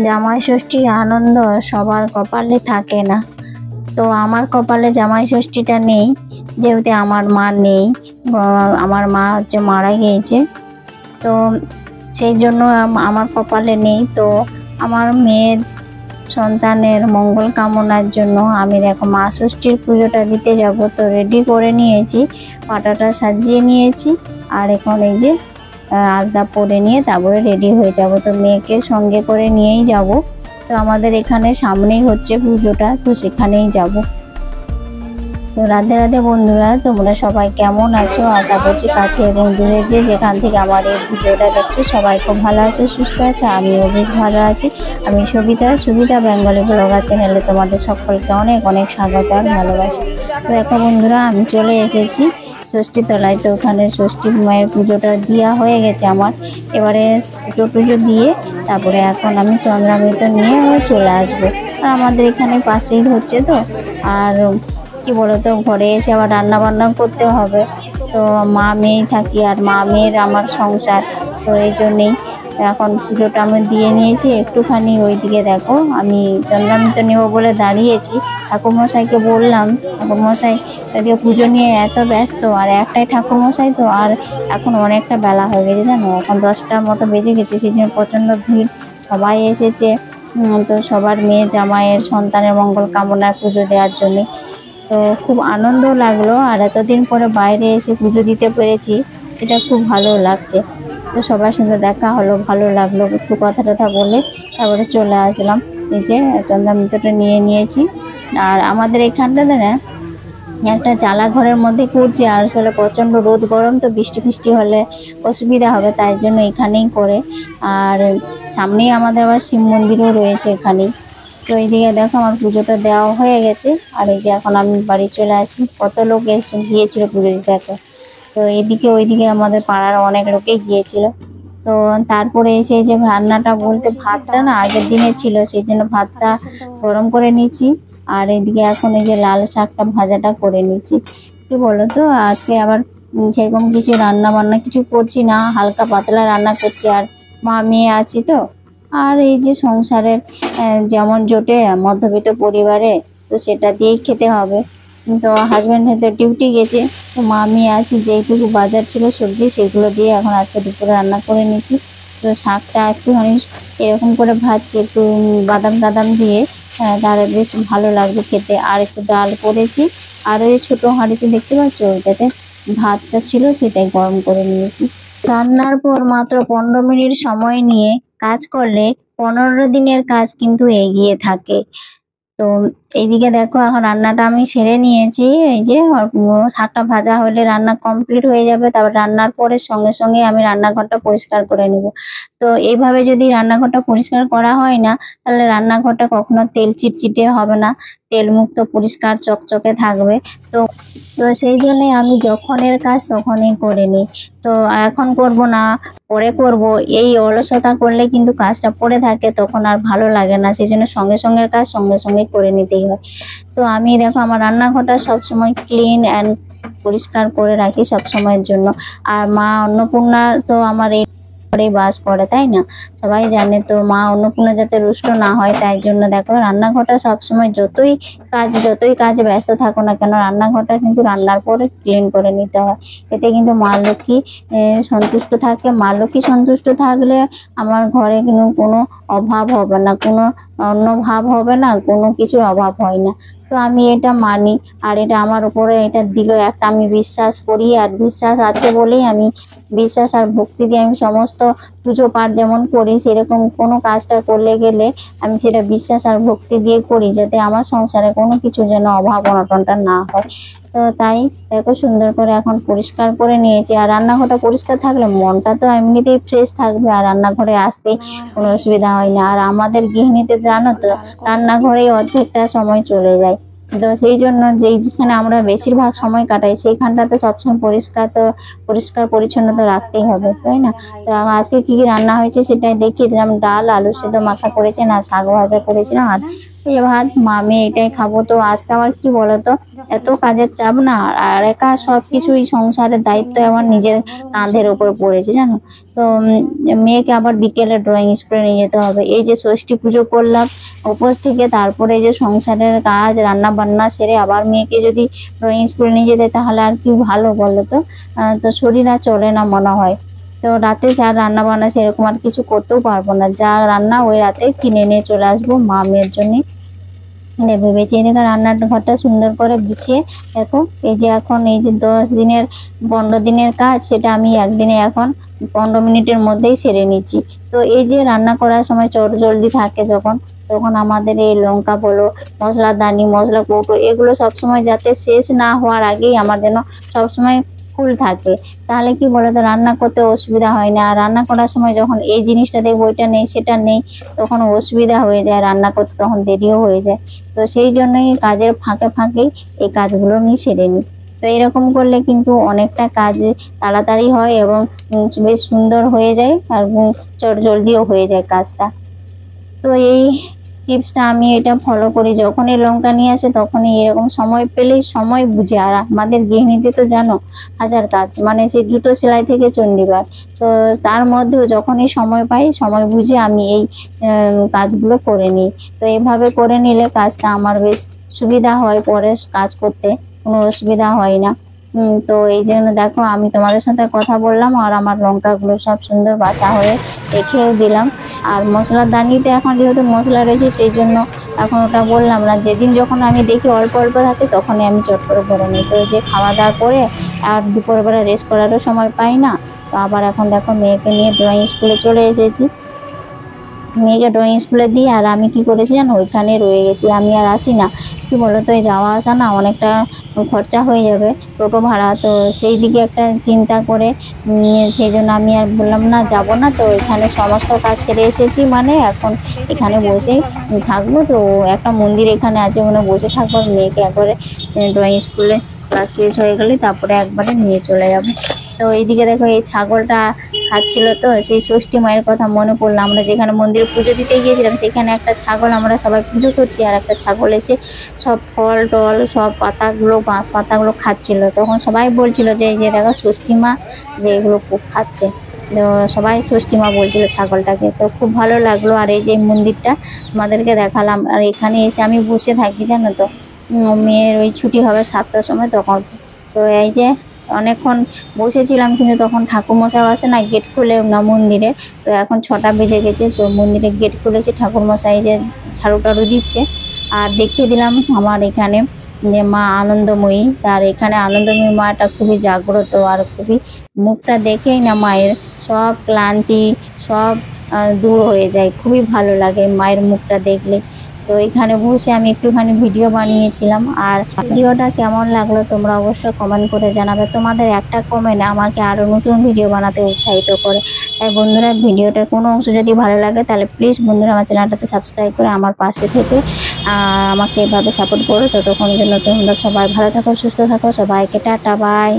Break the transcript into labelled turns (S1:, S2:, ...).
S1: জামাই ষষ্ঠীর আনন্দ সবার কপালে থাকে না। তো আমার কপালে জামাই ষষ্ঠীটা নেই, যেহেতু আমার মা নেই। আমার মা হচ্ছে মারা গিয়েছে, তো সেই জন্য আমার কপালে নেই। তো আমার মেয়ের সন্তানের মঙ্গল কামনার জন্য আমি দেখো মা ষষ্ঠীর পুজোটা দিতে যাব। তো রেডি করে নিয়েছি, পাটাটা সাজিয়ে নিয়েছি, আর এখন এই যে আলতা পরে নিয়ে তারপরে রেডি হয়ে যাব। তো মেয়েকে সঙ্গে করে নিয়েই যাব। তো আমাদের এখানে সামনেই হচ্ছে পুজোটা, তো সেখানেই যাব। তো রাধে রাধে বন্ধুরা, তোমরা সবাই কেমন আছো? আশা করছি কাছে এবং দূরে যে যেখান থেকে আমার এই ভিডিওটা দেখছো সবাই খুব ভালো আছো, সুস্থ আছে। আমিও বেশ ভালো আছি। আমি সুবিধা বেঙ্গলি ব্লগার চ্যানেলে তোমাদের সকলকে অনেক অনেক স্বাগত আর ভালোবাসা। তো দেখো বন্ধুরা, আমি চলে এসেছি ষষ্ঠী তলায়। তো ওখানে ষষ্ঠী মায়ের পুজোটা দেওয়া হয়ে গেছে আমার। এবারে পুজো দিয়ে তারপরে এখন আমি চন্দ্রামৃত নিয়ে চলে আসবো। আর আমাদের এখানে পাশেই হচ্ছে, তো আর কি বলতো, ঘরে এসে আবার রান্না বান্না করতে হবে। তো মা মেয়েই থাকি, আর মা মেয়ের আমার সংসার। তো এই জন্যেই এখন পুজোটা আমি দিয়ে নিয়েছি। একটুখানি ওইদিকে দেখো আমি চন্দ্রামৃত নেব বলে দাঁড়িয়েছি। ঠাকুরমশাইকে বললাম, ঠাকুরমশাই এদিকে পুজো নিয়ে এত ব্যস্ত, আর একটাই ঠাকুরমশাই, তো আর এখন অনেকটা বেলা হয়ে গেছে জানো, এখন 10টার মতো বেজে গেছে। সেই জন্য প্রচণ্ড ভিড়, সবাই এসেছে। তো সবার মেয়ে জামাইয়ের সন্তানের মঙ্গল কামনার পুজো দেওয়ার জন্যে। তো খুব আনন্দ লাগলো, আর এতদিন পরে বাইরে এসে পুজো দিতে পেরেছি, এটা খুব ভালো লাগছে। তো সবার সাথে দেখা হলো, ভালো লাগলো। একটু কথা টথা বলে তারপরে চলে আসলাম। এই যে চন্দ্রামৃতটা নিয়ে নিয়েছি। আর আমাদের এখানটাতে না একটা চালা ঘরের মধ্যে করছি, আর আসলে প্রচণ্ড রোদ গরম, তো বৃষ্টি হলে অসুবিধা হবে, তাই জন্য এখানেই করে। আর সামনেই আমাদের আবার শিব মন্দিরও রয়েছে এখানেই। তো এইদিকে দেখো আমার পুজোটা দেওয়া হয়ে গেছে, আর এই যে এখন আমি বাড়ি চলে আসি। কত লোক এসে গিয়েছিল পুজো দিতে দেখো। তো এইদিকে ওইদিকে আমাদের পাড়ার অনেক লোকে গিয়েছিল। তো তারপরে এসে যে রান্নাটা বলতে, ভাতটা না আগের দিনে ছিল, সেই জন্য ভাতটা গরম করে নিচ্ছি। আর এইদিকে এখন এই যে লাল শাকটা ভাজাটা করে নিচ্ছি। কি বলো তো, আজকে আবার সেরকম কিছু রান্না বান্না কিছু করছি না, হালকা পাতলা রান্না করছি। আর মা মেয়ে আছি তো, আর এই যে সংসারের যেমন জোটে মধ্যবিত্ত পরিবারে, তো সেটা দিয়েই খেতে হবে। তো হাজব্যান্ড হয়তো ডিউটি গেছে, তো মা মেয়ে আছি, যেইটুকু বাজার ছিল সবজি সেগুলো দিয়ে এখন আজকে দুপুরে রান্না করে নিচ্ছি। তো শাকটা একটুখানি এরকম করে ভাজছি, একটু বাদাম টাদাম দিয়ে, তাহলে বেশ ভালো লাগবে খেতে। আর একটু ডাল করেছি, আর ওই ছোটো হাঁড়িতে দেখতে পাচ্ছ ওইটাতে ভাতটা ছিল, সেটাই গরম করে নিয়েছি। রান্নার পর মাত্র 15 মিনিট সময় নিয়ে কাজ করলে 15 দিনের কাজ কিন্তু এগিয়ে থাকে। তো এইদিকে দেখো এখন রান্নাটা আমি সেরে নিয়েছি। এই যে শাকটা ভাজা হলে রান্না কমপ্লিট হয়ে যাবে। তারপর রান্নার পরে সঙ্গে সঙ্গে আমি রান্নাঘরটা পরিষ্কার করে নেব। তো এইভাবে যদি রান্নাঘরটা পরিষ্কার করা হয় না, তাহলে রান্নাঘরটা কখনো তেল চিটচিটে হবে না, তেল মুক্ত পরিষ্কার চকচকে থাকবে। তো তো সেই জন্যে আমি যখনের কাজ তখনই করে নিই। তো এখন করব না, পরে করব, এই অলসতা করলে কিন্তু কাজটা পড়ে থাকে, তখন আর ভালো লাগে না। সেই জন্য সঙ্গে সঙ্গে কাজ সঙ্গে সঙ্গে করে নিতেই হয়। তো আমি দেখো আমার রান্নাঘরটা সবসময় ক্লিন অ্যান্ড পরিষ্কার করে রাখি সব সময়ের জন্য। আর মা অন্নপূর্ণা তো আমার এই ঘরেই বাস করে, তাই না, সবাই জানে। তো মা অন্নপূর্ণা যাতে রুষ্ট না হয়, তাই জন্য দেখো রান্নাঘরটা সবসময় যতই কাজে ব্যস্ত থাকো না কেন, রান্নাঘরটা কিন্তু রান্নার পরে ক্লিন করে নিতে হয়। এতে কিন্তু মা লক্ষ্মী সন্তুষ্ট থাকে। মা লক্ষ্মী সন্তুষ্ট থাকলে আমার ঘরে কিন্তু কোনো অভাব হবে না, কোনো অন্য ভাব হবে না, কোনো কিছুর অভাব হয় না। তো আমি এটা মানি, আর এটা আমার উপরে এটা দিল একটা, আমি বিশ্বাস করি। আর বিশ্বাস আছে বলেই আমি বিশ্বাস আর ভক্তি দিয়ে আমি সমস্ত পুজো পাঠ যেমন করি, সেরকম কোনো কাজটা করলে গেলে আমি সেটা বিশ্বাস আর ভক্তি দিয়ে করি, যাতে আমার সংসারে কোনো কিছু যেন অভাব অনটনটা না হয়। তো তাই দেখো সুন্দর করে এখন পরিষ্কার করে নিয়েছি। আর রান্নাঘরটা পরিষ্কার থাকলে মনটা তো এমনিতেই ফ্রেশ থাকবে, আর রান্নাঘরে আসতে কোনো অসুবিধা হয় না। আর আমাদের গৃহিণীতে জানো তো, রান্নাঘরেই অর্ধেকটা সময় চলে যায়। তো সেই জন্য যেখানে আমরা বেশিরভাগ সময় কাটাই, সেইখানটাতে সবসময় পরিষ্কার পরিচ্ছন্ন তো রাখতেই হবে, তাই না। তো আজকে কি কি রান্না হয়েছে সেটাই দেখিয়ে দিলাম। ডাল আলু সেদ্ধ মাখা করেছেন, আর শাক ভাজা করেছিলাম, আর এই যে ভাত মা মেয়ে এটাই খাবো। তো আজকে আমার কি বলতো, এত কাজের চাপ না, আর একা সবকিছুই সংসারের দায়িত্ব আমার নিজের কাঁধের ওপর পড়েছে জানো। তো মেয়েকে আবার বিকেলে ড্রয়িং স্কুলে নিয়ে যেতে হবে। এই যে ষষ্ঠী পুজো করলাম উপোস থেকে, তারপরে এই যে সংসারের কাজ রান্না বান্না সেরে আবার মেয়েকে যদি ড্রয়িং স্কুলে নিয়ে যেতে, তাহলে আর কি ভালো বলো তো। তো শরীর আর চলে না মনে হয়। তো রাতে যা রান্না বান্না সেরকম আর কিছু করতেও পারবো না, যা রান্না ওই রাতে কিনে নিয়ে চলে আসবো মা মেয়ের জন্য। ভেবেছি এদিকে রান্নার ঘরটা সুন্দর করে গুছিয়ে দেখো, এই যে এখন এই যে 10 দিনের 15 দিনের কাজ, সেটা আমি একদিনে এখন 15 মিনিটের মধ্যেই সেরে নিচ্ছি। তো এই যে রান্না করার সময় চট জলদি থাকে যখন, তখন আমাদের এই লঙ্কা বলো, মশলাদানি, মশলা কৌটো, এগুলো সবসময় যাতে শেষ না হওয়ার আগেই আমার যেন সবসময় ফুল থাকে, তাহলে কি বলতো রান্না করতে অসুবিধা হয় না। আর রান্না করার সময় যখন এই জিনিসটা দেখবো ওইটা নেই সেটা নেই, তখন অসুবিধা হয়ে যায়, রান্না করতে তখন দেরিও হয়ে যায়। তো সেই জন্যই কাজের ফাঁকে ফাঁকেই এই কাজগুলো আমি সেরে নিই। তো এরকম করলে কিন্তু অনেকটা কাজ তাড়াতাড়ি হয় এবং বেশ সুন্দর হয়ে যায়, আর চট জলদিও হয়ে যায় কাজটা। তো এই টিপসটা আমি এটা ফলো করি, যখনই লঙ্কা নিয়ে আসে তখনই এরকম সময় পেলেই সময় বুঝে। আর আমাদের গৃহিণীতে তো জানো হাজার কাজ, মানে সেই জুতো সেলাই থেকে চণ্ডীপাঠ, তো তার মধ্যেও যখনই সময় পাই সময় বুঝে আমি এই কাজগুলো করে নিই। তো এইভাবে করে নিলে কাজটা আমার বেশ সুবিধা হয়, পরে কাজ করতে কোনো অসুবিধা হয় না। তো এই জন্য দেখো আমি তোমাদের সাথে কথা বললাম, আর আমার লঙ্কাগুলো সব সুন্দর বাছা হয়ে রেখেও দিলাম। আর মশলার দানিতে এখন যেহেতু মশলা রয়েছে সেই জন্য এখন ওটা বললাম না, যেদিন যখন আমি দেখি অল্প অল্প থাকে তখনই আমি চট করে ভরে নিই। তো যে খাওয়া দাওয়া করে আর দুপুরবেলা রেস্ট করারও সময় পাই না। তো আবার এখন দেখো মেয়েকে নিয়ে ড্রয়িং স্কুলে চলে এসেছি, মেয়েকে ড্রয়িং স্কুলে দিয়ে আর আমি কি করেছি জানো, ওইখানে রয়ে গেছি, আমি আর আসি না। কি বলো তো, এই যাওয়া আসা না অনেকটা খরচা হয়ে যাবে টোটো ভাড়া, তো সেই দিকে একটা চিন্তা করে সেই জন্য আমি আর বললাম না যাব না। তো এখানে সমস্ত কাজ সেরে এসেছি, মানে এখন এখানে বসেই থাকবো। তো একটা মন্দির এখানে আছে, ওখানে বসে থাকবো, আর মেয়েকে একবারে ড্রয়িং স্কুলে ক্লাস শেষ হয়ে গেলে তারপরে একবারে নিয়ে চলে যাবো। তো এইদিকে দেখো এই ছাগলটা খাচ্ছিল, তো সেই ষষ্ঠী মায়ের কথা মনে পড়লো, আমরা যেখানে মন্দিরে পুজো দিতে গিয়েছিলাম সেখানে একটা ছাগল আমরা সবাই পুজো করছি, আর একটা ছাগল এসে সব ফল টল সব পাতাগুলো বাঁশ পাতাগুলো খাচ্ছিল। তখন সবাই বলছিল যে এই যে দেখো ষষ্ঠী মা যে এগুলো খুব খাচ্ছে, তো সবাই ষষ্ঠী মা বলছিল ছাগলটাকে। তো খুব ভালো লাগলো। আর এই যে মন্দিরটা তোমাদেরকে দেখালাম, আর এখানে এসে আমি বসে থাকি জানো তো, মেয়ের ওই ছুটি হবে 7টার সময় তখন। তো এই যে অনেকক্ষণ বসেছিলাম, কিন্তু তখন ঠাকুরমশাই আসে না, গেট খুলে না মন্দিরে। তো এখন 6টা বেজে গেছে, তো মন্দিরে গেট খুলেছে, ঠাকুরমশাই যে ঝাড়ু টাড়ু দিচ্ছে। আর দেখিয়ে দিলাম আমার এখানে যে মা আনন্দময়ী, তার এখানে আনন্দময়ী মাটা খুবই জাগ্রত, আর খুবই মুখটা দেখেই না মায়ের সব ক্লান্তি সব দূর হয়ে যায়, খুবই ভালো লাগে মায়ের মুখটা দেখলে। তো এখানে বসে আমি একটুখানি ভিডিও বানিয়েছিলাম। আর ভিডিওটা কেমন লাগলো তোমরা অবশ্যই কমেন্ট করে জানাবে, তোমাদের একটা কমেন্ট আমাকে আরও নতুন ভিডিও বানাতে উৎসাহিত করে। তাই বন্ধুরা, ভিডিওটার কোনো অংশ যদি ভালো লাগে তাহলে প্লিজ বন্ধুরা আমার চ্যানেলটাতে সাবস্ক্রাইব করে আমার পাশে থেকে আমাকে এভাবে সাপোর্ট করো। ততক্ষণের জন্য তোমরা সবাই ভালো থাকো, সুস্থ থাকো, সবাইকে টাটা বাই।